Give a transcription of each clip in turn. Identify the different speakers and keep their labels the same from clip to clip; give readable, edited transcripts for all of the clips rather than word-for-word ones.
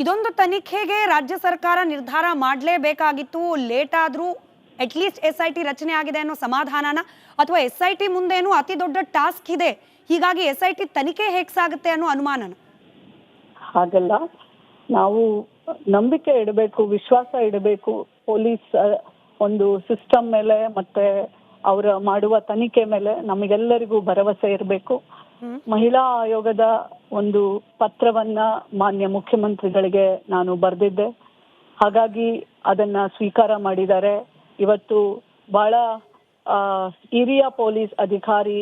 Speaker 1: ಇದೊಂದು ತನಿಖೆಗೆ ರಾಜ್ಯ ಸರ್ಕಾರ ನಿರ್ಧಾರ ಮಾಡಲೇಬೇಕಾಗಿತ್ತು. ಲೇಟ್ ಆದ್ರೂ ಅಟ್ಲೀಸ್ಟ್ SIT ರಚನೆ ಆಗಿದೆ ಅನ್ನೋ ಸಮಾಧಾನನ, ಅಥವಾ SIT ಮುಂದೇನು ಅತಿ ದೊಡ್ಡ ಟಾಸ್ಕ್ ಇದೆ, ಹೀಗಾಗಿ SIT ತನಿಖೆ ಹೇಗೆ ಸಾಗುತ್ತೆ ಅನ್ನೋ ಅನುಮಾನನ?
Speaker 2: ಹಾಗಲ್ಲ, ನಾವು ನಂಬಿಕೆ ಇಡಬೇಕು, ವಿಶ್ವಾಸ ಇಡಬೇಕು ಪೊಲೀಸ್ ಒಂದು ಸಿಸ್ಟಮ್ ಮೇಲೆ, ಮತ್ತೆ ಅವರ ಮಾಡುವ ತನಿಖೆ ಮೇಲೆ ನಮಗೆಲ್ಲರಿಗೂ ಭರವಸೆ ಇರಬೇಕು. ಮಹಿಳಾ ಆಯೋಗದ ಒಂದು ಪತ್ರವನ್ನ ಮಾನ್ಯ ಮುಖ್ಯಮಂತ್ರಿಗಳಿಗೆ ನಾನು ಬರೆದಿದ್ದೆ. ಹಾಗಾಗಿ ಅದನ್ನ ಸ್ವೀಕಾರ ಮಾಡಿದ್ದಾರೆ. ಇವತ್ತು ಬಹಳ ಹಿರಿಯ ಪೊಲೀಸ್ ಅಧಿಕಾರಿ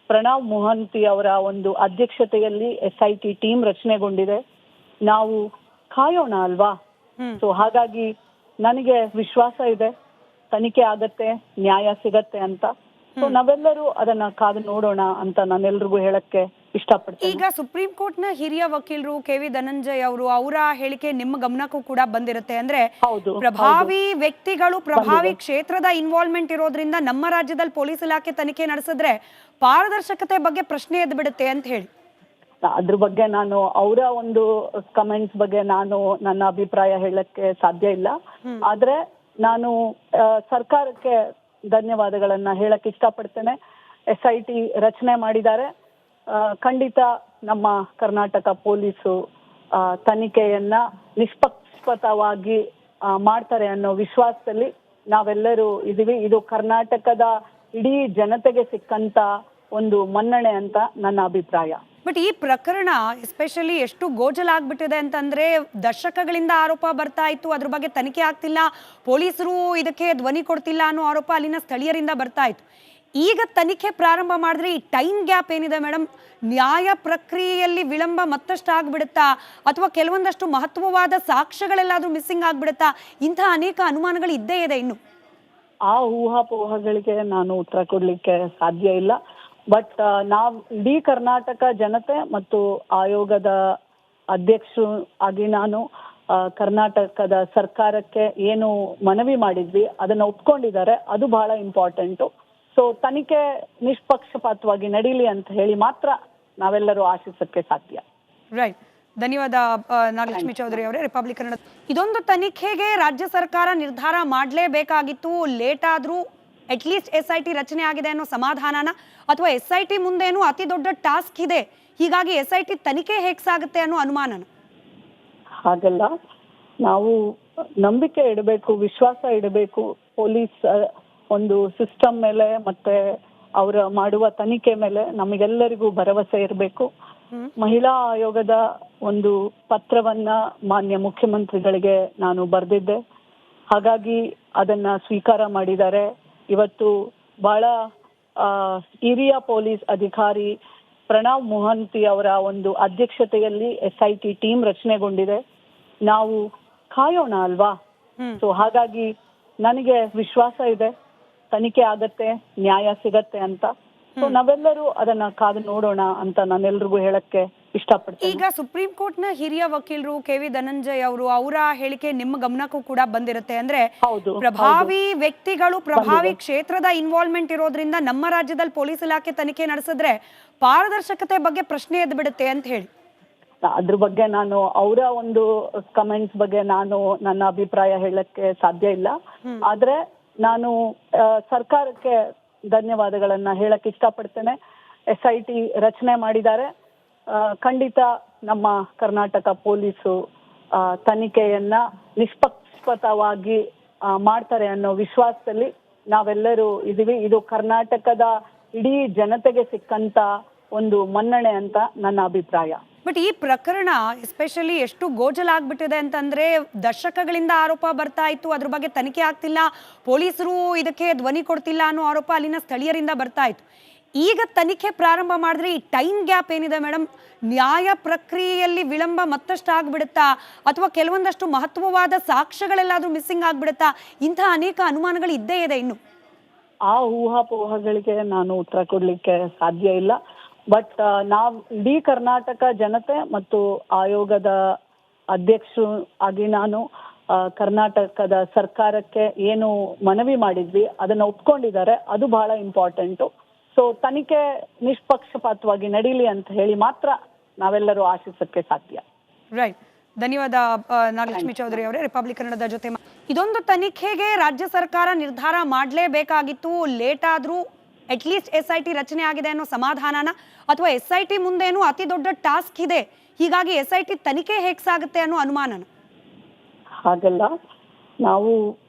Speaker 2: ಪ್ರಣವ್ ಮೊಹಂತಿ ಅವರ ಒಂದು ಅಧ್ಯಕ್ಷತೆಯಲ್ಲಿ SIT ಟೀಮ್ ರಚನೆಗೊಂಡಿದೆ. ನಾವು ಕಾಯೋಣ ಅಲ್ವಾ? ಸೊ ಹಾಗಾಗಿ ನನಗೆ ವಿಶ್ವಾಸ ಇದೆ, ತನಿಖೆ ಆಗತ್ತೆ, ನ್ಯಾಯ ಸಿಗತ್ತೆ ಅಂತ. ಸೊ ನಾವೆಲ್ಲರೂ ಅದನ್ನ ಕಾದು ನೋಡೋಣ ಅಂತ ನಾನೆಲ್ರಿಗೂ ಹೇಳಕ್ಕೆ ಇಷ್ಟಪಡ್ತೀನಿ.
Speaker 1: ಈಗ ಸುಪ್ರೀಂ ಕೋರ್ಟ್ ನ ಹಿರಿಯ ವಕೀಲರು KV ಧನಂಜಯ್ ಅವರು, ಅವರ ಹೇಳಿಕೆ ನಿಮ್ಮ ಗಮನಕ್ಕೂ ಕೂಡ ಬಂದಿರುತ್ತೆ. ಅಂದ್ರೆ ಪ್ರಭಾವಿ ವ್ಯಕ್ತಿಗಳು, ಪ್ರಭಾವಿ ಕ್ಷೇತ್ರದ ಇನ್ವಾಲ್ವ್ಮೆಂಟ್ ಇರೋದ್ರಿಂದ ನಮ್ಮ ರಾಜ್ಯದಲ್ಲಿ ಪೊಲೀಸ್ ಇಲಾಖೆ ತನಿಖೆ ನಡೆಸಿದ್ರೆ ಪಾರದರ್ಶಕತೆ ಬಗ್ಗೆ ಪ್ರಶ್ನೆ ಎದ್ದು ಬಿಡುತ್ತೆ ಅಂತ ಹೇಳಿ.
Speaker 2: ಅದ್ರ ಬಗ್ಗೆ ನಾನು ಅವರ ಒಂದು ಕಮೆಂಟ್ಸ್ ಬಗ್ಗೆ ನಾನು ನನ್ನ ಅಭಿಪ್ರಾಯ ಹೇಳಕ್ಕೆ ಸಾಧ್ಯ ಇಲ್ಲ. ಆದ್ರೆ ನಾನು ಸರ್ಕಾರಕ್ಕೆ ಧನ್ಯವಾದಗಳನ್ನ ಹೇಳಕ್ ಇಷ್ಟಪಡ್ತೇನೆ. SIT ರಚನೆ ಮಾಡಿದ್ದಾರೆ. ಖಂಡಿತ ನಮ್ಮ ಕರ್ನಾಟಕ ಪೊಲೀಸು ತನಿಖೆಯನ್ನ ನಿಷ್ಪಕ್ಷಪಾತವಾಗಿ ಮಾಡ್ತಾರೆ ಅನ್ನೋ ವಿಶ್ವಾಸದಲ್ಲಿ ನಾವೆಲ್ಲರೂ ಇದೀವಿ. ಇದು ಕರ್ನಾಟಕದ ಇಡೀ ಜನತೆಗೆ ಸಿಕ್ಕಂತ ಒಂದು ಮನ್ನಣೆ ಅಂತ ನನ್ನ ಅಭಿಪ್ರಾಯ.
Speaker 1: ಬಟ್ ಈ ಪ್ರಕರಣ ಎಸ್ಪೆಷಲಿ ಎಷ್ಟು ಗೋಜಲಾಗ್ಬಿಟ್ಟಿದೆ ಅಂತಂದ್ರೆ, ದಶಕಗಳಿಂದ ಆರೋಪ ಬರ್ತಾ ಇತ್ತು, ಅದ್ರ ಬಗ್ಗೆ ತನಿಖೆ ಆಗ್ತಿಲ್ಲ, ಪೊಲೀಸರು ಇದಕ್ಕೆ ಧ್ವನಿ ಕೊಡ್ತಿಲ್ಲ ಅನ್ನೋ ಆರೋಪ ಅಲ್ಲಿನ ಸ್ಥಳೀಯರಿಂದ ಬರ್ತಾ ಇತ್ತು. ಈಗ ತನಿಖೆ ಪ್ರಾರಂಭ ಮಾಡಿದ್ರೆ ಈ ಟೈಮ್ ಗ್ಯಾಪ್ ಏನಿದೆ ಮೇಡಮ್, ನ್ಯಾಯ ಪ್ರಕ್ರಿಯೆಯಲ್ಲಿ ವಿಳಂಬ ಮತ್ತಷ್ಟು ಆಗ್ಬಿಡುತ್ತಾ, ಅಥವಾ ಕೆಲವೊಂದಷ್ಟು ಮಹತ್ವವಾದ ಸಾಕ್ಷ್ಯಗಳೆಲ್ಲಾದ್ರೂ ಮಿಸ್ಸಿಂಗ್ ಆಗ್ಬಿಡುತ್ತಾ? ಇಂತಹ ಅನೇಕ ಅನುಮಾನಗಳು ಇದ್ದೇ ಇದೆ. ಇನ್ನು
Speaker 2: ಆ ಊಹಾಪೋಹಗಳಿಗೆ ನಾನು ಉತ್ತರ ಕೊಡ್ಲಿಕ್ಕೆ ಸಾಧ್ಯ ಇಲ್ಲ. ಬಟ್ ನಾವು ಇಡೀ ಕರ್ನಾಟಕ ಜನತೆ ಮತ್ತು ಆಯೋಗದ ಅಧ್ಯಕ್ಷರು ಆಗಿ ನಾನು ಕರ್ನಾಟಕದ ಸರ್ಕಾರಕ್ಕೆ ಏನು ಮನವಿ ಮಾಡಿದ್ವಿ ಅದನ್ನ ಒಪ್ಕೊಂಡಿದ್ದಾರೆ. ಅದು ಬಹಳ ಇಂಪಾರ್ಟೆಂಟು. ಸೊ ತನಿಖೆ ನಿಷ್ಪಕ್ಷಪಾತವಾಗಿ ನಡೀಲಿ ಅಂತ ಹೇಳಿ ಮಾತ್ರ ನಾವೆಲ್ಲರೂ ಆಶಿಸಕ್ಕೆ ಸಾಧ್ಯ.
Speaker 1: ರೈಟ್, ಧನ್ಯವಾದ ನಾಗಲಕ್ಷ್ಮಿ ಚೌಧರಿ ಅವರೇ, ರಿಪಬ್ಲಿಕ್ ಕನ್ನಡ. ಇದೊಂದು ತನಿಖೆಗೆ ರಾಜ್ಯ ಸರ್ಕಾರ ನಿರ್ಧಾರ ಮಾಡಲೇಬೇಕಾಗಿತ್ತು. ಲೇಟ್ ಆದ್ರೂ ಅಟ್ಲೀಸ್ಟ್ SIT ರಚನೆ ಆಗಿದೆ ಅನ್ನೋ ಸಮಾಧಾನನ, ಅಥವಾ SIT ಮುಂದೇನು ಅತಿ ದೊಡ್ಡ ಟಾಸ್ಕ್ ಇದೆ, ಹೀಗಾಗಿ SIT ತನಿಖೆ ಹೇಗೆ ಸಾಗುತ್ತೆ ಅನ್ನೋ ಅನುಮಾನನ?
Speaker 2: ಹಾಗಲ್ಲ, ನಾವು ನಂಬಿಕೆ ಇಡಬೇಕು, ವಿಶ್ವಾಸ ಇಡಬೇಕು ಪೊಲೀಸ್ ಒಂದು ಸಿಸ್ಟಮ್ ಮೇಲೆ, ಮತ್ತೆ ಅವರ ಮಾಡುವ ತನಿಖೆ ಮೇಲೆ ನಮಗೆಲ್ಲರಿಗೂ ಭರವಸೆ ಇರಬೇಕು. ಮಹಿಳಾ ಆಯೋಗದ ಒಂದು ಪತ್ರವನ್ನ ಮಾನ್ಯ ಮುಖ್ಯಮಂತ್ರಿಗಳಿಗೆ ನಾನು ಬರೆದಿದ್ದೆ. ಹಾಗಾಗಿ ಅದನ್ನ ಸ್ವೀಕಾರ ಮಾಡಿದ್ದಾರೆ. ಇವತ್ತು ಬಹಳ ಹಿರಿಯ ಪೊಲೀಸ್ ಅಧಿಕಾರಿ ಪ್ರಣವ್ ಮೊಹಂತಿ ಅವರ ಒಂದು ಅಧ್ಯಕ್ಷತೆಯಲ್ಲಿ SIT ಟೀಮ್ ರಚನೆಗೊಂಡಿದೆ. ನಾವು ಕಾಯೋಣ ಅಲ್ವಾ? ಸೊ ಹಾಗಾಗಿ ನನಗೆ ವಿಶ್ವಾಸ ಇದೆ, ತನಿಖೆ ಆಗತ್ತೆ, ನ್ಯಾಯ ಸಿಗತ್ತೆ ಅಂತ. ಸೊ ನಾವೆಲ್ಲರೂ ಅದನ್ನ ಕಾದು ನೋಡೋಣ ಅಂತ ನಾನೆಲ್ರಿಗೂ ಹೇಳಕ್ಕೆ ಇಷ್ಟಪಡ್ತೀನಿ.
Speaker 1: ಈಗ ಸುಪ್ರೀಂ ಕೋರ್ಟ್ ನ ಹಿರಿಯ ವಕೀಲರು KV ಧನಂಜಯ್ ಅವರು, ಅವರ ಹೇಳಿಕೆ ನಿಮ್ಮ ಗಮನಕ್ಕೂ ಕೂಡ ಬಂದಿರುತ್ತೆ. ಅಂದ್ರೆ ಪ್ರಭಾವಿ ವ್ಯಕ್ತಿಗಳು, ಪ್ರಭಾವಿ ಕ್ಷೇತ್ರದ ಇನ್ವಾಲ್ವ್ಮೆಂಟ್ ಇರೋದ್ರಿಂದ ನಮ್ಮ ರಾಜ್ಯದಲ್ಲಿ ಪೊಲೀಸ್ ಇಲಾಖೆ ತನಿಖೆ ನಡೆಸಿದ್ರೆ ಪಾರದರ್ಶಕತೆ ಬಗ್ಗೆ ಪ್ರಶ್ನೆ ಎದ್ದು ಬಿಡುತ್ತೆ ಅಂತ ಹೇಳಿ.
Speaker 2: ಅದ್ರ ಬಗ್ಗೆ ನಾನು ಅವರ ಒಂದು ಕಮೆಂಟ್ಸ್ ಬಗ್ಗೆ ನಾನು ನನ್ನ ಅಭಿಪ್ರಾಯ ಹೇಳಕ್ಕೆ ಸಾಧ್ಯ ಇಲ್ಲ. ಆದ್ರೆ ನಾನು ಸರ್ಕಾರಕ್ಕೆ ಧನ್ಯವಾದಗಳನ್ನ ಹೇಳಕ್ ಇಷ್ಟಪಡ್ತೇನೆ. SIT ರಚನೆ ಮಾಡಿದ್ದಾರೆ. ಖಂಡಿತ ನಮ್ಮ ಕರ್ನಾಟಕ ಪೊಲೀಸು ತನಿಖೆಯನ್ನ ನಿಷ್ಪಕ್ಷಪಾತವಾಗಿ ಮಾಡ್ತಾರೆ ಅನ್ನೋ ವಿಶ್ವಾಸದಲ್ಲಿ ನಾವೆಲ್ಲರೂ ಇದೀವಿ. ಇದು ಕರ್ನಾಟಕದ ಇಡೀ ಜನತೆಗೆ ಸಿಕ್ಕಂತ ಒಂದು ಮನ್ನಣೆ ಅಂತ ನನ್ನ ಅಭಿಪ್ರಾಯ.
Speaker 1: ಬಟ್ ಈ ಪ್ರಕರಣ ಎಸ್ಪೆಷಲಿ ಎಷ್ಟು ಗೋಜಲಾಗ್ಬಿಟ್ಟಿದೆ ಅಂತಂದ್ರೆ, ದಶಕಗಳಿಂದ ಆರೋಪ ಬರ್ತಾ ಇತ್ತು, ಅದ್ರ ಬಗ್ಗೆ ತನಿಖೆ ಆಗ್ತಿಲ್ಲ, ಪೊಲೀಸರು ಇದಕ್ಕೆ ಧ್ವನಿ ಕೊಡ್ತಿಲ್ಲ ಅನ್ನೋ ಆರೋಪ ಅಲ್ಲಿನ ಸ್ಥಳೀಯರಿಂದ ಬರ್ತಾ ಇತ್ತು. ಈಗ ತನಿಖೆ ಪ್ರಾರಂಭ ಮಾಡಿದ್ರೆ ಈ ಟೈಮ್ ಗ್ಯಾಪ್ ಏನಿದೆ ಮೇಡಮ್, ನ್ಯಾಯ ಪ್ರಕ್ರಿಯೆಯಲ್ಲಿ ವಿಳಂಬ ಮತ್ತಷ್ಟು ಆಗ್ಬಿಡುತ್ತಾ, ಅಥವಾ ಕೆಲವೊಂದಷ್ಟು ಮಹತ್ವವಾದ ಸಾಕ್ಷ್ಯಗಳೆಲ್ಲಾದ್ರೂ ಮಿಸ್ಸಿಂಗ್ ಆಗ್ಬಿಡುತ್ತಾ? ಇಂತಹ ಅನೇಕ ಅನುಮಾನಗಳು ಇದ್ದೇ ಇದೆ. ಇನ್ನು
Speaker 2: ಆ ಊಹಾಪೋಹಗಳಿಗೆ ನಾನು ಉತ್ತರ ಕೊಡ್ಲಿಕ್ಕೆ ಸಾಧ್ಯ ಇಲ್ಲ. ಬಟ್ ನಾವು ಇಡೀ ಕರ್ನಾಟಕ ಜನತೆ ಮತ್ತು ಆಯೋಗದ ಅಧ್ಯಕ್ಷರು ಆಗಿ ನಾನು ಕರ್ನಾಟಕದ ಸರ್ಕಾರಕ್ಕೆ ಏನು ಮನವಿ ಮಾಡಿದ್ವಿ ಅದನ್ನ ಒಪ್ಕೊಂಡಿದ್ದಾರೆ. ಅದು ಬಹಳ ಇಂಪಾರ್ಟೆಂಟು. ಸೊ ತನಿಖೆ ನಿಷ್ಪಕ್ಷಪಾತವಾಗಿ ನಡೀಲಿ ಅಂತ ಹೇಳಿ ಮಾತ್ರ ನಾವೆಲ್ಲರೂ ಆಶಿಸಕ್ಕೆ ಸಾಧ್ಯ.
Speaker 1: ರೈಟ್, ಧನ್ಯವಾದ ನಾಗಲಕ್ಷ್ಮಿ ಚೌಧರಿ ಅವರೇ, ರಿಪಬ್ಲಿಕ್ ಕನ್ನಡದ ಜೊತೆ ಇದೊಂದು ತನಿಖೆಗೆ ರಾಜ್ಯ ಸರ್ಕಾರ ನಿರ್ಧಾರ ಮಾಡಲೇಬೇಕಾಗಿತ್ತು. ಲೇಟ್ ಆದ್ರೂ ಅಟ್ಲೀಸ್ಟ್ SIT ರಚನೆ ಆಗಿದೆ ಅನ್ನೋ ಸಮಾಧಾನನ, ಅಥವಾ SIT ಮುಂದೇನು ಅತಿ ದೊಡ್ಡ ಟಾಸ್ಕ್ ಇದೆ, ಹೀಗಾಗಿ SIT ತನಿಖೆ ಹೇಗೆ ಸಾಗುತ್ತೆ ಅನ್ನೋ ಅನುಮಾನನ?
Speaker 2: ಹಾಗಲ್ಲ, ನಾವು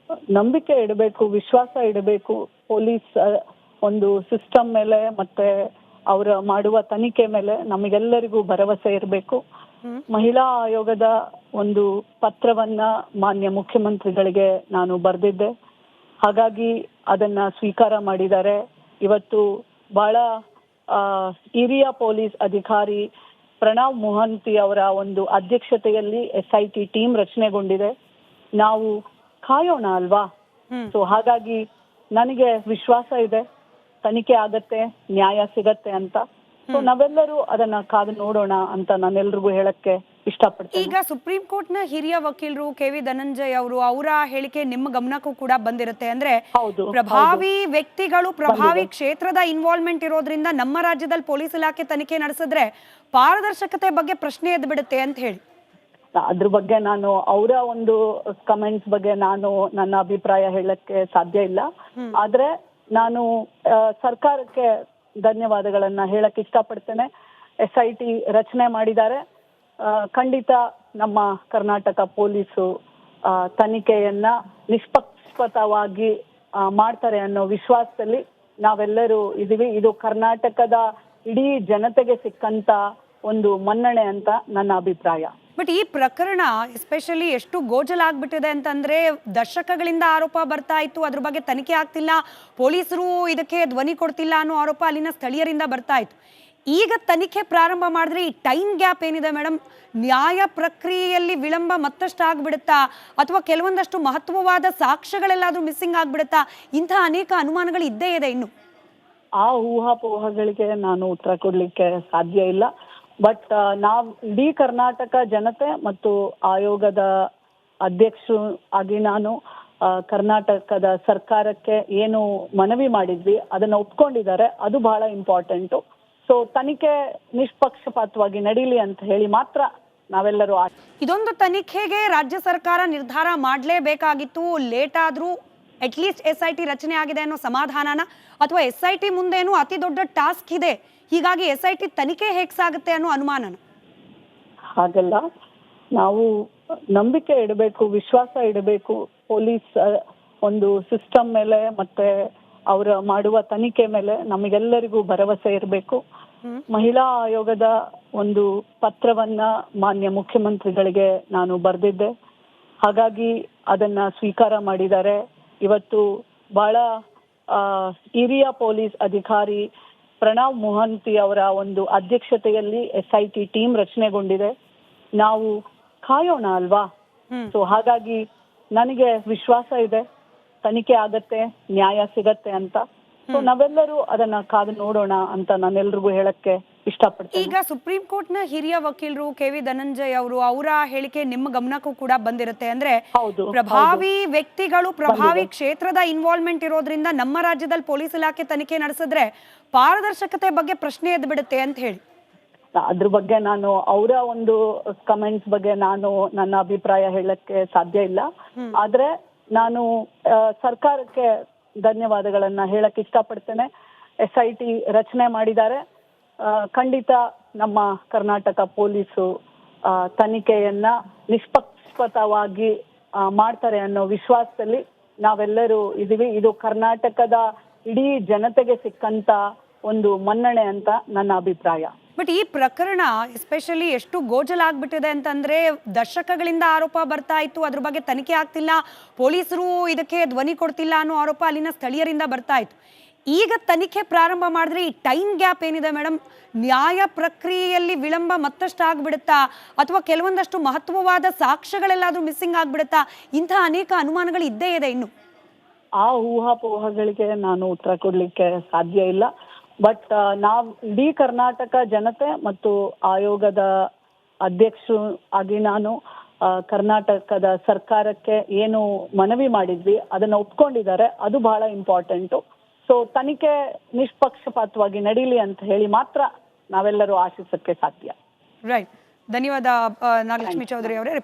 Speaker 2: ನಂಬಿಕೆ ಇಡಬೇಕು, ವಿಶ್ವಾಸ ಇಡಬೇಕು ಪೊಲೀಸ್ ಒಂದು ಸಿಸ್ಟಮ್ ಮೇಲೆ, ಮತ್ತೆ ಅವರ ಮಾಡುವ ತನಿಖೆ ಮೇಲೆ ನಮಗೆಲ್ಲರಿಗೂ ಭರವಸೆ ಇರಬೇಕು. ಮಹಿಳಾ ಆಯೋಗದ ಒಂದು ಪತ್ರವನ್ನ ಮಾನ್ಯ ಮುಖ್ಯಮಂತ್ರಿಗಳಿಗೆ ನಾನು ಬರೆದಿದ್ದೆ. ಹಾಗಾಗಿ ಅದನ್ನ ಸ್ವೀಕಾರ ಮಾಡಿದ್ದಾರೆ. ಇವತ್ತು ಬಹಳ ಹಿರಿಯ ಪೊಲೀಸ್ ಅಧಿಕಾರಿ ಪ್ರಣವ್ ಮೊಹಂತಿ ಅವರ ಒಂದು ಅಧ್ಯಕ್ಷತೆಯಲ್ಲಿ SIT ಟೀಮ್ ರಚನೆಗೊಂಡಿದೆ. ನಾವು ಕಾಯೋಣ ಅಲ್ವಾ? ಸೊ ಹಾಗಾಗಿ ನನಗೆ ವಿಶ್ವಾಸ ಇದೆ, ತನಿಖೆ ಆಗತ್ತೆ, ನ್ಯಾಯ ಸಿಗತ್ತೆ ಅಂತ. ಸೊ ನಾವೆಲ್ಲರೂ ಅದನ್ನ ಕಾದು ನೋಡೋಣ ಅಂತ ನಾನೆಲ್ರಿಗೂ ಹೇಳಕ್ಕೆ ಇಷ್ಟಪಡ್ತೀನಿ.
Speaker 1: ಈಗ ಸುಪ್ರೀಂ ಕೋರ್ಟ್ ನ ಹಿರಿಯ ವಕೀಲರು KV ಧನಂಜಯ್ ಅವರು, ಅವರ ಹೇಳಿಕೆ ನಿಮ್ಮ ಗಮನಕ್ಕೂ ಕೂಡ ಬಂದಿರುತ್ತೆ. ಅಂದ್ರೆ ಪ್ರಭಾವಿ ವ್ಯಕ್ತಿಗಳು, ಪ್ರಭಾವಿ ಕ್ಷೇತ್ರದ ಇನ್ವಾಲ್ವ್ಮೆಂಟ್ ಇರೋದ್ರಿಂದ ನಮ್ಮ ರಾಜ್ಯದಲ್ಲಿ ಪೊಲೀಸ್ ಇಲಾಖೆ ತನಿಖೆ ನಡೆಸಿದ್ರೆ ಪಾರದರ್ಶಕತೆ ಬಗ್ಗೆ ಪ್ರಶ್ನೆ ಎದ್ದು ಬಿಡುತ್ತೆ ಅಂತ ಹೇಳಿ.
Speaker 2: ಅದ್ರ ಬಗ್ಗೆ ನಾನು ಅವರ ಒಂದು ಕಮೆಂಟ್ಸ್ ಬಗ್ಗೆ ನಾನು ನನ್ನ ಅಭಿಪ್ರಾಯ ಹೇಳಕ್ಕೆ ಸಾಧ್ಯ ಇಲ್ಲ. ಆದ್ರೆ ನಾನು ಸರ್ಕಾರಕ್ಕೆ ಧನ್ಯವಾದಗಳನ್ನ ಹೇಳಕ್ ಇಷ್ಟಪಡ್ತೇನೆ. SIT ರಚನೆ ಮಾಡಿದ್ದಾರೆ. ಖಂಡಿತ ನಮ್ಮ ಕರ್ನಾಟಕ ಪೊಲೀಸು ತನಿಖೆಯನ್ನ ನಿಷ್ಪಕ್ಷಪಾತವಾಗಿ ಮಾಡ್ತಾರೆ ಅನ್ನೋ ವಿಶ್ವಾಸದಲ್ಲಿ ನಾವೆಲ್ಲರೂ ಇದೀವಿ. ಇದು ಕರ್ನಾಟಕದ ಇಡೀ ಜನತೆಗೆ ಸಿಕ್ಕಂತ ಒಂದು ಮನ್ನಣೆ ಅಂತ ನನ್ನ ಅಭಿಪ್ರಾಯ.
Speaker 1: ಬಟ್ ಈ ಪ್ರಕರಣ ಎಸ್ಪೆಷಲಿ ಎಷ್ಟು ಗೋಜಲಾಗ್ಬಿಟ್ಟಿದೆ ಅಂತಂದ್ರೆ, ದಶಕಗಳಿಂದ ಆರೋಪ ಬರ್ತಾ ಇತ್ತು, ಅದ್ರ ಬಗ್ಗೆ ತನಿಖೆ ಆಗ್ತಿಲ್ಲ, ಪೊಲೀಸರು ಇದಕ್ಕೆ ಧ್ವನಿ ಕೊಡ್ತಿಲ್ಲ ಅನ್ನೋ ಆರೋಪ ಅಲ್ಲಿನ ಸ್ಥಳೀಯರಿಂದ ಬರ್ತಾ ಇತ್ತು. ಈಗ ತನಿಖೆ ಪ್ರಾರಂಭ ಮಾಡಿದ್ರೆ ಈ ಟೈಮ್ ಗ್ಯಾಪ್ ಏನಿದೆ ಮೇಡಮ್, ನ್ಯಾಯ ಪ್ರಕ್ರಿಯೆಯಲ್ಲಿ ವಿಳಂಬ ಮತ್ತಷ್ಟು ಆಗ್ಬಿಡುತ್ತಾ, ಅಥವಾ ಕೆಲವೊಂದಷ್ಟು ಮಹತ್ವವಾದ ಸಾಕ್ಷ್ಯಗಳೆಲ್ಲಾದ್ರೂ ಮಿಸ್ಸಿಂಗ್ ಆಗ್ಬಿಡುತ್ತಾ? ಇಂತಹ ಅನೇಕ ಅನುಮಾನಗಳು ಇದ್ದೇ ಇದೆ. ಇನ್ನು
Speaker 2: ಆ ಊಹಾಪೋಹಗಳಿಗೆ ನಾನು ಉತ್ತರ ಕೊಡ್ಲಿಕ್ಕೆ ಸಾಧ್ಯ ಇಲ್ಲ. ಬಟ್ ನಾವ್ ಇಡೀ ಕರ್ನಾಟಕ ಜನತೆ ಮತ್ತು ಆಯೋಗದ ಅಧ್ಯಕ್ಷರು ಆಗಿ ನಾನು ಕರ್ನಾಟಕದ ಸರ್ಕಾರಕ್ಕೆ ಏನು ಮನವಿ ಮಾಡಿದ್ವಿ ಅದನ್ನ ಒಪ್ಕೊಂಡಿದ್ದಾರೆ. ಅದು ಬಹಳ ಇಂಪಾರ್ಟೆಂಟು. ಸೊ ತನಿಖೆ ನಿಷ್ಪಕ್ಷಪಾತವಾಗಿ ನಡೀಲಿ ಅಂತ ಹೇಳಿ ಮಾತ್ರ ನಾವೆಲ್ಲರೂ
Speaker 1: ಇದೊಂದು ತನಿಖೆಗೆ ರಾಜ್ಯ ಸರ್ಕಾರ ನಿರ್ಧಾರ ಮಾಡಲೇಬೇಕಾಗಿತ್ತು. ಲೇಟ್ ಆದ್ರೂ ಅಟ್ಲೀಸ್ಟ್ SIT ರಚನೆ ಆಗಿದೆ ಅನ್ನೋ ಸಮಾಧಾನನ, ಅಥವಾ SIT ಮುಂದೇನು ಅತಿ ದೊಡ್ಡ ಟಾಸ್ಕ್ ಇದೆ, ಹೀಗಾಗಿ SIT ತನಿಖೆ ಹೇಗೆ ಸಾಗುತ್ತೆ ಅನ್ನೋ ಅನುಮಾನನ?
Speaker 2: ಹಾಗಲ್ಲ, ನಾವು ನಂಬಿಕೆ ಇಡಬೇಕು, ವಿಶ್ವಾಸ ಇಡಬೇಕು ಪೊಲೀಸ್ ಒಂದು ಸಿಸ್ಟಮ್ ಮೇಲೆ, ಮತ್ತೆ ಅವರ ಮಾಡುವ ತನಿಖೆ ಮೇಲೆ ನಮಗೆಲ್ಲರಿಗೂ ಭರವಸೆ ಇರಬೇಕು. ಮಹಿಳಾ ಆಯೋಗದ ಒಂದು ಪತ್ರವನ್ನ ಮಾನ್ಯ ಮುಖ್ಯಮಂತ್ರಿಗಳಿಗೆ ನಾನು ಬರೆದಿದ್ದೆ. ಹಾಗಾಗಿ ಅದನ್ನ ಸ್ವೀಕಾರ ಮಾಡಿದ್ದಾರೆ. ಇವತ್ತು ಬಹಳ ಹಿರಿಯ ಪೊಲೀಸ್ ಅಧಿಕಾರಿ ಪ್ರಣವ್ ಮೊಹಂತಿ ಅವರ ಒಂದು ಅಧ್ಯಕ್ಷತೆಯಲ್ಲಿ SIT ಟೀಮ್ ರಚನೆಗೊಂಡಿದೆ. ನಾವು ಕಾಯೋಣ ಅಲ್ವಾ? ಸೊ ಹಾಗಾಗಿ ನನಗೆ ವಿಶ್ವಾಸ ಇದೆ, ತನಿಖೆ ಆಗತ್ತೆ, ನ್ಯಾಯ ಸಿಗತ್ತೆ ಅಂತ. ಸೊ ನಾವೆಲ್ಲರೂ ಅದನ್ನ ಕಾದು ನೋಡೋಣ ಅಂತ ನಾನೆಲ್ರಿಗೂ ಹೇಳಕ್ಕೆ ಇಷ್ಟಪಡ್ತೀನಿ.
Speaker 1: ಈಗ ಸುಪ್ರೀಂ ಕೋರ್ಟ್ ನ ಹಿರಿಯ ವಕೀಲರು KV ಧನಂಜಯ್ ಅವರು, ಅವರ ಹೇಳಿಕೆ ನಿಮ್ಮ ಗಮನಕ್ಕೂ ಕೂಡ ಬಂದಿರುತ್ತೆ. ಅಂದ್ರೆ ಪ್ರಭಾವಿ ವ್ಯಕ್ತಿಗಳು, ಪ್ರಭಾವಿ ಕ್ಷೇತ್ರದ ಇನ್ವಾಲ್ವ್ಮೆಂಟ್ ಇರೋದ್ರಿಂದ ನಮ್ಮ ರಾಜ್ಯದಲ್ಲಿ ಪೊಲೀಸ್ ಇಲಾಖೆ ತನಿಖೆ ನಡೆಸಿದ್ರೆ ಪಾರದರ್ಶಕತೆ ಬಗ್ಗೆ ಪ್ರಶ್ನೆ ಎದ್ದು ಬಿಡುತ್ತೆ ಅಂತ ಹೇಳಿ.
Speaker 2: ಅದ್ರ ಬಗ್ಗೆ ನಾನು ಅವರ ಒಂದು ಕಮೆಂಟ್ಸ್ ಬಗ್ಗೆ ನಾನು ನನ್ನ ಅಭಿಪ್ರಾಯ ಹೇಳಕ್ಕೆ ಸಾಧ್ಯ ಇಲ್ಲ. ಆದ್ರೆ ನಾನು ಸರ್ಕಾರಕ್ಕೆ ಧನ್ಯವಾದಗಳನ್ನ ಹೇಳಕ್ ಇಷ್ಟಪಡ್ತೇನೆ. SIT ರಚನೆ ಮಾಡಿದ್ದಾರೆ. ಖಂಡಿತ ನಮ್ಮ ಕರ್ನಾಟಕ ಪೊಲೀಸು ತನಿಖೆಯನ್ನ ನಿಷ್ಪಕ್ಷಪಾತವಾಗಿ ಮಾಡ್ತಾರೆ ಅನ್ನೋ ವಿಶ್ವಾಸದಲ್ಲಿ ನಾವೆಲ್ಲರೂ ಇದೀವಿ. ಇದು ಕರ್ನಾಟಕದ ಇಡೀ ಜನತೆಗೆ ಸಿಕ್ಕಂತ ಒಂದು ಮನ್ನಣೆ ಅಂತ ನನ್ನ ಅಭಿಪ್ರಾಯ.
Speaker 1: ಬಟ್ ಈ ಪ್ರಕರಣ ಎಸ್ಪೆಷಲಿ ಎಷ್ಟು ಗೋಜಲಾಗ್ಬಿಟ್ಟಿದೆ ಅಂತಂದ್ರೆ, ದಶಕಗಳಿಂದ ಆರೋಪ ಬರ್ತಾ ಇತ್ತು, ಅದ್ರ ಬಗ್ಗೆ ತನಿಖೆ ಆಗ್ತಿಲ್ಲ, ಪೊಲೀಸರು ಇದಕ್ಕೆ ಧ್ವನಿ ಕೊಡ್ತಿಲ್ಲ ಅನ್ನೋ ಆರೋಪ ಅಲ್ಲಿನ ಸ್ಥಳೀಯರಿಂದ ಬರ್ತಾ ಇತ್ತು. ಈಗ ತನಿಖೆ ಪ್ರಾರಂಭ ಮಾಡಿದ್ರೆ ಈ ಟೈಮ್ ಗ್ಯಾಪ್ ಏನಿದೆ ಮೇಡಮ್, ನ್ಯಾಯ ಪ್ರಕ್ರಿಯೆಯಲ್ಲಿ ವಿಳಂಬ ಮತ್ತಷ್ಟು ಆಗ್ಬಿಡುತ್ತಾ, ಅಥವಾ ಕೆಲವೊಂದಷ್ಟು ಮಹತ್ವವಾದ ಸಾಕ್ಷ್ಯಗಳೆಲ್ಲಾದ್ರೂ ಮಿಸ್ಸಿಂಗ್ ಆಗ್ಬಿಡುತ್ತಾ? ಇಂತಹ ಅನೇಕ ಅನುಮಾನಗಳು ಇದ್ದೇ ಇದೆ. ಇನ್ನು
Speaker 2: ಆ ಊಹಾಪೋಹಗಳಿಗೆ ನಾನು ಉತ್ತರ ಕೊಡ್ಲಿಕ್ಕೆ ಸಾಧ್ಯ ಇಲ್ಲ. ಬಟ್ ನಾವ್ ಇಡೀ ಕರ್ನಾಟಕ ಜನತೆ ಮತ್ತು ಆಯೋಗದ ಅಧ್ಯಕ್ಷರು ಆಗಿ ನಾನು ಕರ್ನಾಟಕದ ಸರ್ಕಾರಕ್ಕೆ ಏನು ಮನವಿ ಮಾಡಿದ್ವಿ ಅದನ್ನ ಒಪ್ಕೊಂಡಿದ್ದಾರೆ. ಅದು ಬಹಳ ಇಂಪಾರ್ಟೆಂಟು. ಸೊ ತನಿಖೆ ನಿಷ್ಪಕ್ಷಪಾತವಾಗಿ ನಡೀಲಿ ಅಂತ ಹೇಳಿ ಮಾತ್ರ ನಾವೆಲ್ಲರೂ ಆಶಿಸಕ್ಕೆ ಸಾಧ್ಯ.
Speaker 1: ರೈಟ್. ಧನ್ಯವಾದ ನಾಗಲಕ್ಷ್ಮಿ ಚೌಧರಿ ಅವರೇ.